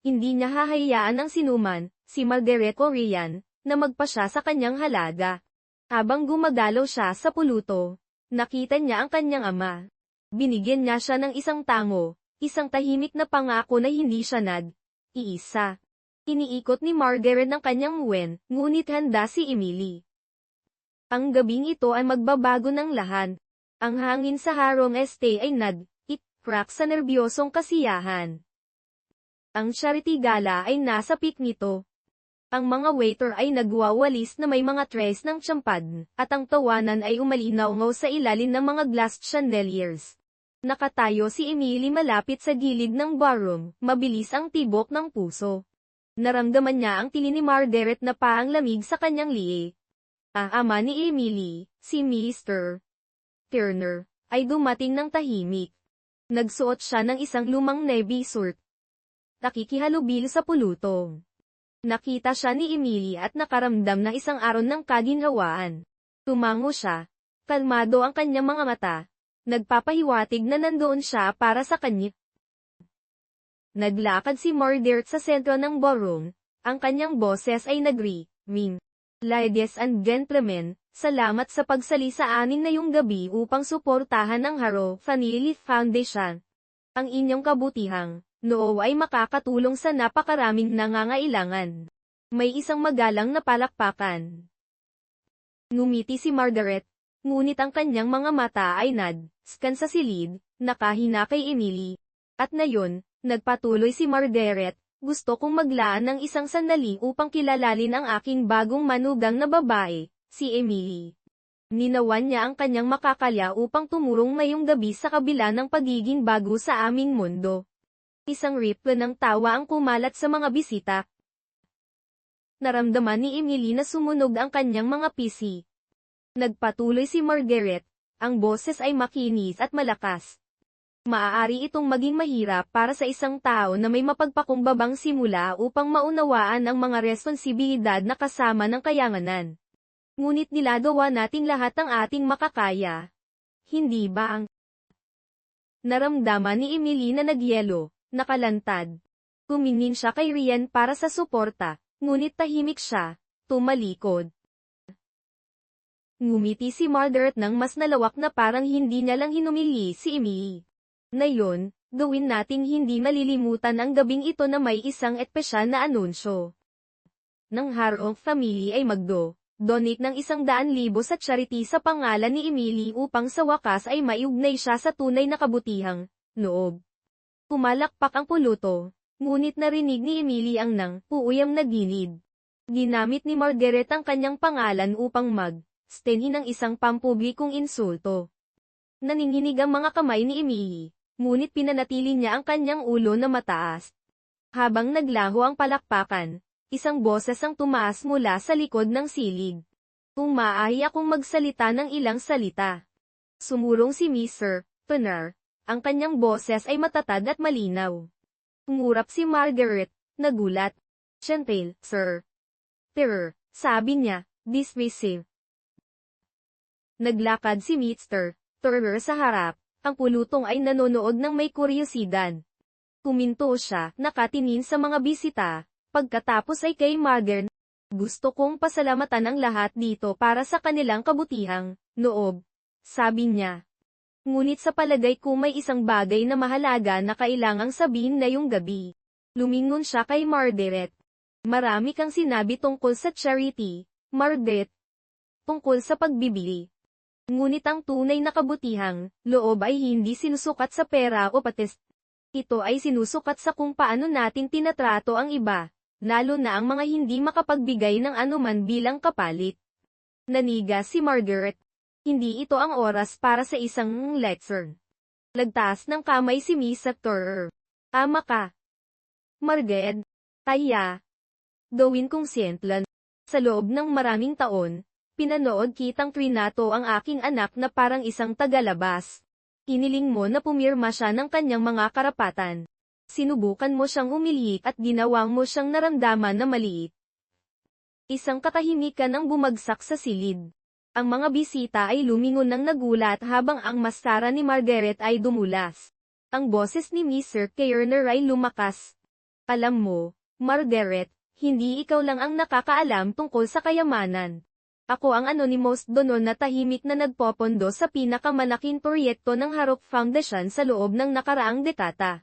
Hindi niya hahayaan ang sinuman, si Margaret o Rian, na magpasya sa kanyang halaga. Habang gumagalaw siya sa puluto, nakita niya ang kanyang ama. Binigyan niya siya ng isang tango, isang tahimik na pangako na hindi siya nag-iisa. Iniikot ni Margaret ng kanyang muwen, ngunit handa si Emily. Ang gabing ito ay magbabago ng lahat. Ang hangin sa Harong Estate ay nag-crack sa nerbyosong kasiyahan. Ang charity gala ay nasa peak nito. Ang mga waiter ay nagwawalis na may mga trays ng champagne, at ang tawanan ay umalinaw sa ilalim ng mga glass chandeliers. Nakatayo si Emily malapit sa gilid ng ballroom, mabilis ang tibok ng puso. Naramdaman niya ang tili ni Margaret na paang lamig sa kanyang liig. Ang ama ni Emily, si Mr. Turner, ay dumating ng tahimik. Nagsuot siya ng isang lumang navy suit. Nakikihalubilo sa pulutong. Nakita siya ni Emily at nakaramdam ng isang aron ng kaginhawaan. Tumango siya. Kalmado ang kanyang mga mata. Nagpapahiwatig na nandoon siya para sa kanya. Naglakad si Margaret sa sentro ng ballroom. Ang kanyang boses ay nagri-ming. Ladies and gentlemen, salamat sa pagsali sa amin ngayong gabi upang suportahan ang Haro Family Foundation. Ang inyong kabutihang noo ay makakatulong sa napakaraming nangangailangan. May isang magalang na palakpakan. Ngumiti si Margaret, ngunit ang kanyang mga mata ay scan sa silid, nakahina kay Emily. At ngayon, nagpatuloy si Margaret, gusto kong maglaan ng isang sandali upang kilalalin ang aking bagong manugang na babae, si Emily. Ninawan niya ang kanyang makakalya upang tumurong ngayong gabi sa kabila ng pagiging bago sa aming mundo. Isang ripple ng tawa ang kumalat sa mga bisita. Naramdaman ni Emily na sumunog ang kanyang mga pisi. Nagpatuloy si Margaret, ang boses ay makinis at malakas. Maaari itong maging mahirap para sa isang tao na may mapagpakumbabang simula upang maunawaan ang mga responsibilidad na kasama ng kayanganan. Ngunit nilagawa nating lahat ang ating makakaya. Hindi ba ang naramdaman ni Emily na nagyelo? Nakalantad. Tumingin siya kay Rian para sa suporta, ngunit tahimik siya, tumalikod. Ngumiti si Margaret ng mas nalawak na parang hindi niya lang hinumili si Emily. Ngayon, gawin nating hindi malilimutan ang gabing ito na may isang espesyal na anunsyo. Nang Harong Family ay donate ng 100,000 sa charity sa pangalan ni Emily upang sa wakas ay maiugnay siya sa tunay na kabutihang loob. Pumalakpak ang puluto, ngunit narinig ni Emily ang puuyang na gilid. Ginamit ni Margaret ang kanyang pangalan upang stenhin ng isang pampublikong insulto. Naninginig ang mga kamay ni Emily, ngunit pinanatili niya ang kanyang ulo na mataas. Habang naglaho ang palakpakan, isang boses ang tumaas mula sa likod ng silig. Kung maaari akong magsalita ng ilang salita. Sumurong si Mr. Turner. Ang kanyang boses ay matatag at malinaw. Umurap si Margaret, nagulat. Chantel, sir. Terror, sabi niya, dismissive. Naglakad si Mr. Turner sa harap, ang pulutong ay nanonood ng may kuryosidad. Kuminto siya, nakatingin sa mga bisita, pagkatapos ay kay Margaret. Gusto kong pasalamatan ang lahat dito para sa kanilang kabutihang loob, sabi niya. Ngunit sa palagay ko may isang bagay na mahalaga na kailangang sabihin ngayong gabi. Lumingon siya kay Margaret. Marami kang sinabi tungkol sa charity, Margaret. Tungkol sa pagbibili. Ngunit ang tunay na kabutihang loob ay hindi sinusukat sa pera o patis. Ito ay sinusukat sa kung paano natin tinatrato ang iba, lalo na ang mga hindi makapagbigay ng anuman bilang kapalit. Naniga si Margaret. Hindi ito ang oras para sa isang lecture. Lagtas ng kamay si Miss Turner. Ama ka. Margaret. Taya. Gawin kong sentlan. Sa loob ng maraming taon, Pinanood kitang trinato ang aking anak na parang isang tagalabas. Hiniling mo na pumirma siya ng kanyang mga karapatan. Sinubukan mo siyang umilik at ginawa mo siyang naramdaman na maliit. Isang katahimikan ang bumagsak sa silid. Ang mga bisita ay lumingon ng nagulat habang ang maskara ni Margaret ay dumulas. Ang boses ni Mr. Kearner ay lumakas. Alam mo, Margaret, hindi ikaw lang ang nakakaalam tungkol sa kayamanan. Ako ang anonymous donor na tahimik na nagpopondo sa pinakamalaking proyekto ng Harok Foundation sa loob ng nakaraang dekada.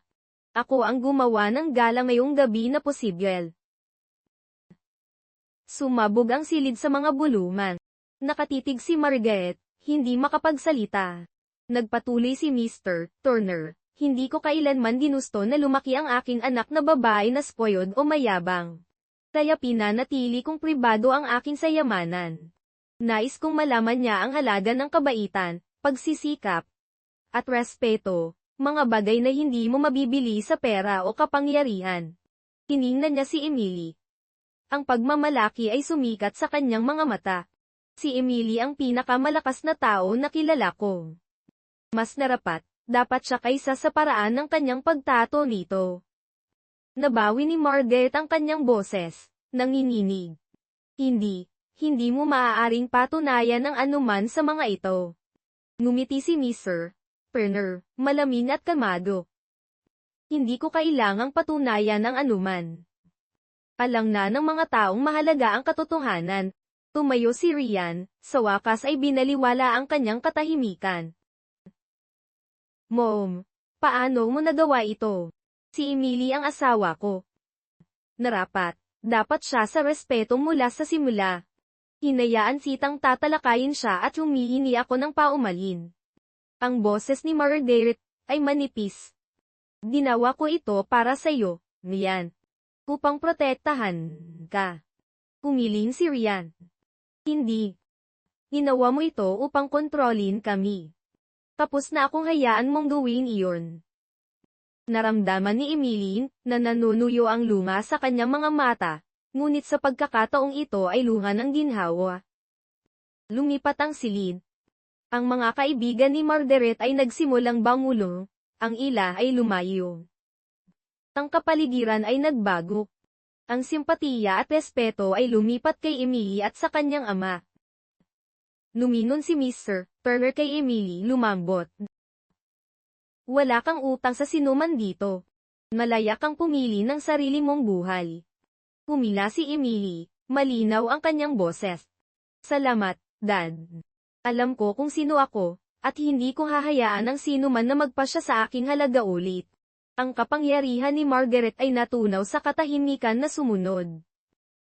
Ako ang gumawa ng gala ngayong gabi na posible. Sumabog ang silid sa mga buluman. Nakatitig si Margaret, hindi makapagsalita. Nagpatuloy si Mr. Turner, hindi ko kailanman ginusto na lumaki ang aking anak na babae na spoiled o mayabang. Kaya pinanatili kong pribado ang aking sayamanan. Nais kong malaman niya ang halaga ng kabaitan, pagsisikap, at respeto, mga bagay na hindi mo mabibili sa pera o kapangyarihan. Tiningnan niya si Emily. Ang pagmamalaki ay sumikat sa kanyang mga mata. Si Emily ang pinakamalakas na tao na kilala ko. Mas narapat, dapat siya kaysa sa paraan ng kanyang pagtato nito. Nabawi ni Margaret ang kanyang boses, nanginginig. Hindi mo maaaring patunayan ang anuman sa mga ito. Ngumiti si Mr. Turner, malamig at kalmado. Hindi ko kailangang patunayan ang anuman. Alam na ng mga taong mahalaga ang katotohanan. Tumayo si Ryan, sa wakas ay binaliwala ang kanyang katahimikan. Mom, paano mo nagawa ito? Si Emily ang asawa ko. Dapat siya sa respeto mula sa simula. Hinayaan sitang tatalakayin siya at humihingi ako ng paumalin. Ang boses ni Margaret ay manipis. Ginawa ko ito para sa iyo, Ryan. Upang protektahan ka. Humiling si Ryan. Hindi. Ginawa mo ito upang kontrolin kami. Tapos na akong hayaan mong gawin iyon. Naramdaman ni Emily na nanunuyo ang luma sa kanyang mga mata, ngunit sa pagkakataong ito ay luha ng ginhawa. Lumipat ang silid. Ang mga kaibigan ni Margaret ay nagsimulang bangulo, ang ila ay lumayo. Ang kapaligiran ay nagbago. Ang simpatiya at respeto ay lumipat kay Emily at sa kanyang ama. Lumingon si Mr. Turner kay Emily, lumambot. Wala kang utang sa sinuman dito. Malaya kang pumili ng sarili mong buhay. Humila si Emily, malinaw ang kanyang boses. Salamat, Dad. Alam ko kung sino ako, at hindi ko hahayaan ang sino man na magpasya sa aking halaga ulit. Ang kapangyarihan ni Margaret ay natunaw sa katahimikan na sumunod.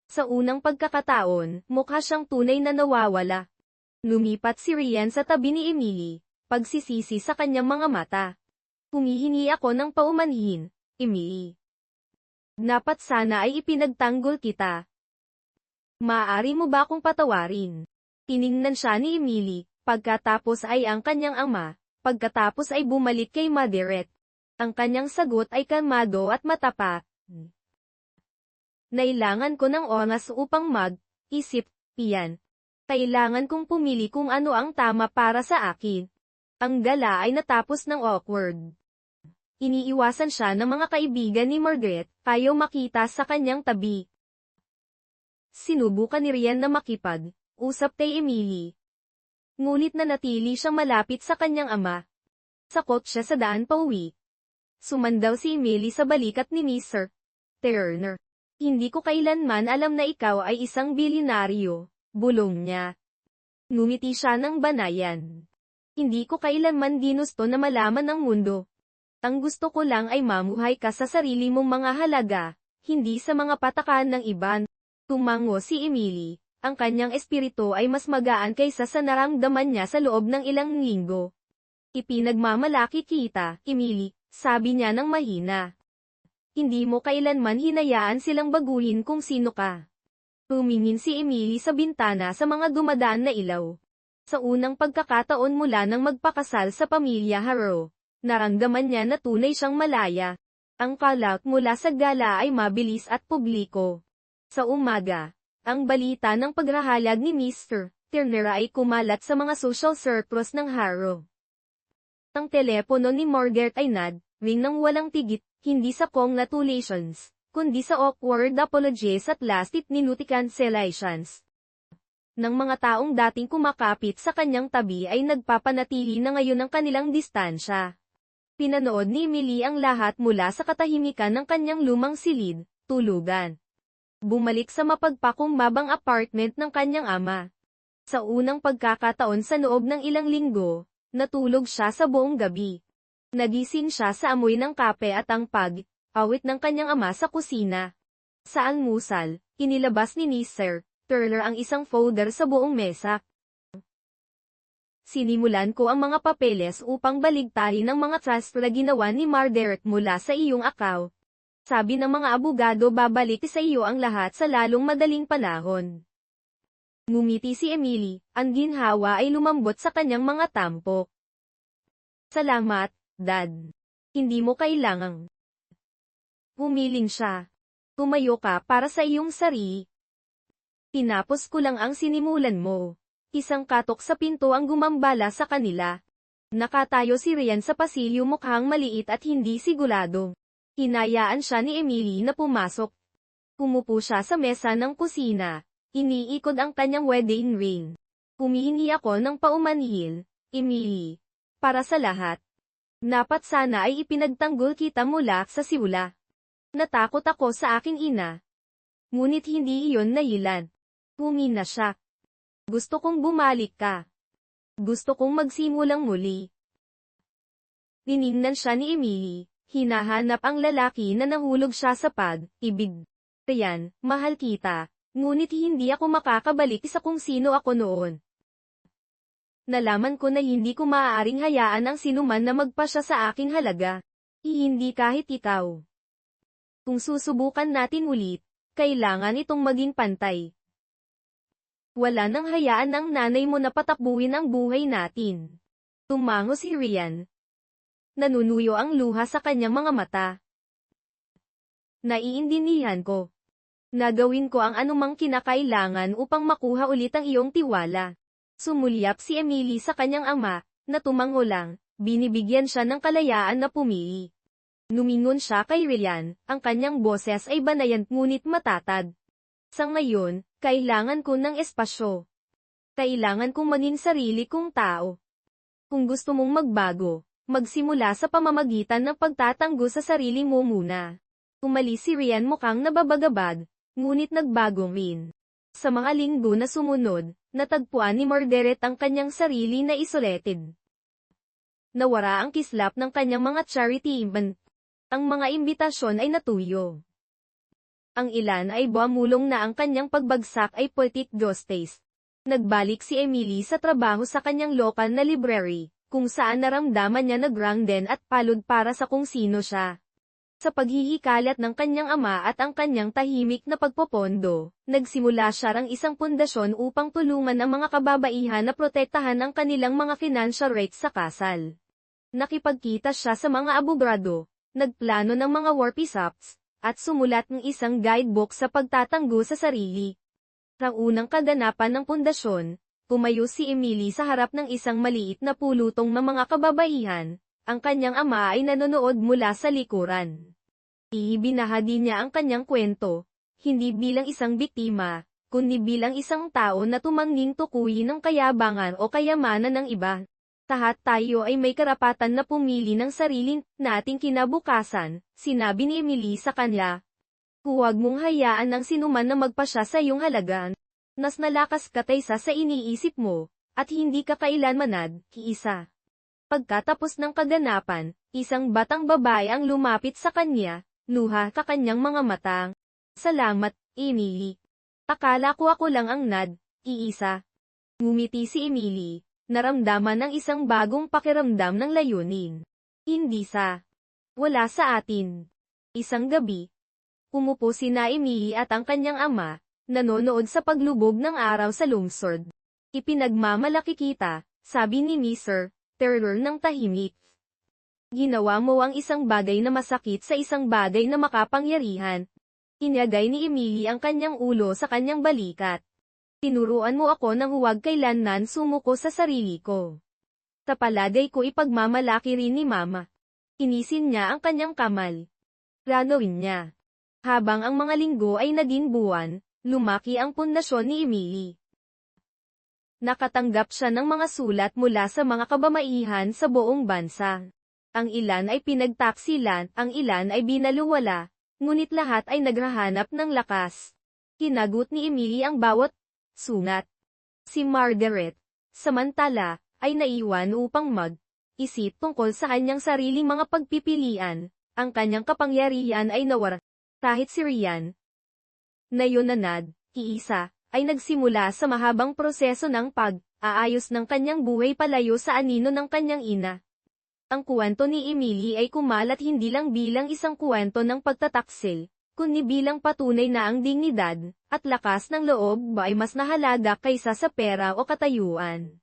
Sa unang pagkakataon, mukha siyang tunay na nawawala. Lumipat si Ryan sa tabi ni Emily, pagsisisi sa kanyang mga mata. Humihingi ako ng paumanhin, Emily. Dapat sana ay ipinagtanggol kita. Maaari mo ba akong patawarin? Tiningnan siya ni Emily, pagkatapos ay ang kanyang ama, pagkatapos ay bumalik kay Margaret. Ang kanyang sagot ay kalmado at matapat. Nailangan ko ng oras upang mag-isip, iyan. Kailangan kong pumili kung ano ang tama para sa akin. Ang gala ay natapos ng awkward. Iniiwasan siya ng mga kaibigan ni Margaret, ayaw makita sa kanyang tabi. Sinubukan ni Ryan na makipag-usap kay Emily. Ngunit nanatili siyang malapit sa kanyang ama. Sakot siya sa daan pauwi. Sumandaw si Emily sa balikat ni Mr. Turner. Hindi ko kailanman alam na ikaw ay isang bilyonaryo, bulong niya. Ngumiti siya ng banayan. Hindi ko kailanman ginusto na malaman ng mundo. Ang gusto ko lang ay mamuhay ka sa sarili mong mga halaga, hindi sa mga patakan ng iban. Tumango si Emily, ang kanyang espiritu ay mas magaan kaysa sa naramdaman niya sa loob ng ilang linggo. Ipinagmamalaki kita, Emily, sabi niya ng mahina. Hindi mo kailanman hinayaan silang baguhin kung sino ka. Tumingin si Emily sa bintana sa mga dumadaan na ilaw. Sa unang pagkakataon mula nang magpakasal sa pamilya Harrow, naramdaman niya na tunay siyang malaya. Ang kalat mula sa gala ay mabilis at publiko. Sa umaga, ang balita ng paghahalag ni Mr. ternera ay kumalat sa mga social circles ng Harrow. Ang telepono ni Margaret ay ring ng walang tigit, hindi sa congratulations, kundi sa awkward apologies at last-minute cancellations. Ng mga taong dating kumakapit sa kanyang tabi ay nagpapanatili na ngayon ang kanilang distansya. Pinanood ni Emily ang lahat mula sa katahimikan ng kanyang lumang silid, tulugan. Bumalik sa mapagpakumbabang apartment ng kanyang ama. Sa unang pagkakataon sa loob ng ilang linggo, natulog siya sa buong gabi. Nagising siya sa amoy ng kape at ang pag-awit ng kanyang ama sa kusina. Sa almusal, inilabas ni Sir Turner ang isang folder sa buong mesa. Sinimulan ko ang mga papeles upang baligtarin ang mga trust na ginawa ni Margaret mula sa iyong account. Sabi ng mga abogado babalik sa iyo ang lahat sa lalong madaling panahon. Ngumiti si Emily, ang ginhawa ay lumambot sa kanyang mga tampok. Salamat, Dad. Hindi mo kailangang. Humiling siya. Tumayo ka para sa iyong sarili. Tinapos ko lang ang sinimulan mo. Isang katok sa pinto ang gumambala sa kanila. Nakatayo si Ryan sa pasilyo mukhang maliit at hindi sigurado. Hinayaan siya ni Emily na pumasok. Pumupo siya sa mesa ng kusina. Iniikod ang kanyang wedding ring. Humihingi ako ng paumanhil, Emily. Para sa lahat. Dapat sana ay ipinagtanggol kita mula sa siwala. Natakot ako sa aking ina. Ngunit hindi iyon nahilan. Humina siya. Gusto kong bumalik ka. Gusto kong magsimulang muli. Tinignan siya ni Emily, hinahanap ang lalaki na nahulog siya sa pag-ibig. Ryan, mahal kita, ngunit hindi ako makakabalik sa kung sino ako noon. Nalaman ko na hindi ko maaaring hayaan ang sinuman na magpasya sa aking halaga. Hindi kahit ikaw. Kung susubukan natin ulit, kailangan itong maging pantay. Wala nang hayaan ng nanay mo na patakbuhin ang buhay natin. Tumango si Ryan. Nanunuyo ang luha sa kanyang mga mata. Naiintindihan ko. Nagawin ko ang anumang kinakailangan upang makuha ulit ang iyong tiwala. Sumulyap si Emily sa kanyang ama, na tumango lang, binibigyan siya ng kalayaan na pumili. Numingon siya kay Ryan, ang kanyang boses ay banayan ngunit matatag. Sa ngayon, kailangan ko ng espasyo. Kailangan kong maging sarili kong tao. Kung gusto mong magbago, magsimula sa pamamagitan ng pagtatanggol sa sarili mo muna. Umalis si Ryan mukhang nababagabag, ngunit nagbago rin. Sa mga linggo na sumunod, natagpuan ni Margaret ang kanyang sarili na isolated. Nawara ang kislap ng kanyang mga charity event. Ang mga imbitasyon ay natuyo. Ang ilan ay buamulong na ang kanyang pagbagsak ay politic justice. Nagbalik si Emily sa trabaho sa kanyang lokal na library, kung saan naramdaman niya na grounded at palud para sa kung sino siya. Sa paghihikalat ng kanyang ama at ang kanyang tahimik na pagpopondo, nagsimula siya ng isang pundasyon upang tulungan ang mga kababaihan na protektahan ang kanilang mga financial rights sa kasal. Nakipagkita siya sa mga abogado, nagplano ng mga workshops, at sumulat ng isang guidebook sa pagtatanggol sa sarili. Sa unang kaganapan ng pundasyon, pumayo si Emily sa harap ng isang maliit na pulutong ng mga kababaihan. Ang kanyang ama ay nanonood mula sa likuran. Ibinahagi niya ang kanyang kwento, hindi bilang isang biktima, kundi bilang isang tao na tumangging tukuyin ng kayabangan o kayamanan ng iba. Lahat tayo ay may karapatan na pumili ng sarili nating kinabukasan, sinabi ni Emily sa kanya. Huwag mong hayaan ng sinuman na magpasya sa iyong halaga. Nas nalakas ka kaysa sa iniisip mo, at hindi ka kailanman kiisa. Pagkatapos ng kaganapan, isang batang babae ang lumapit sa kanya, luha sa kanyang mga mata. Salamat, Emily. Akala ko ako lang ang iisa. Ngumiti si Emily. Naramdaman ng isang bagong pakiramdam ng layunin. Hindi wala sa atin. Isang gabi, umupo sina Emily at ang kanyang ama, nanonood sa paglubog ng araw sa lungsod. Ipinagmamalaki kita, sabi ni Mr. Turner ng tahimik. Ginawa mo ang isang bagay na masakit sa isang bagay na makapangyarihan. Inyagay ni Emily ang kanyang ulo sa kanyang balikat. Tinuruan mo ako nang huwag kailanman sumuko sa sarili ko. Sa palagay ko ipagmamalaki rin ni Mama. Inisin niya ang kanyang kamal. Ranawin niya. Habang ang mga linggo ay naging buwan, lumaki ang pundasyon ni Emily. Nakatanggap siya ng mga sulat mula sa mga kababaihan sa buong bansa. Ang ilan ay pinagtaksilan, ang ilan ay binaluwala, ngunit lahat ay naghahanap ng lakas. Kinagot ni Emily ang bawat sulat. Si Margaret, samantala, ay naiwan upang mag-isip tungkol sa kanyang sariling mga pagpipilian. Ang kanyang kapangyarihan ay nawara. Kahit si Ryan, na yunanad, iisa, ay nagsimula sa mahabang proseso ng pag-aayos ng kanyang buhay palayo sa anino ng kanyang ina. Ang kwento ni Emily ay kumalat hindi lang bilang isang kwento ng pagtataksil, kundi bilang patunay na ang dignidad at lakas ng loob ay mas nahalaga kaysa sa pera o katayuan.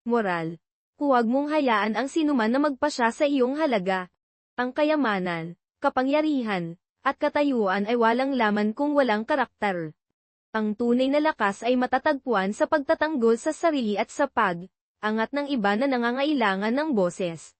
Moral: huwag mong hayaan ang sinuman na magpasya sa iyong halaga. Ang kayamanan, kapangyarihan, at katayuan ay walang laman kung walang karakter. Ang tunay na lakas ay matatagpuan sa pagtatanggol sa sarili at sa pag-angat ng iba na nangangailangan ng boses.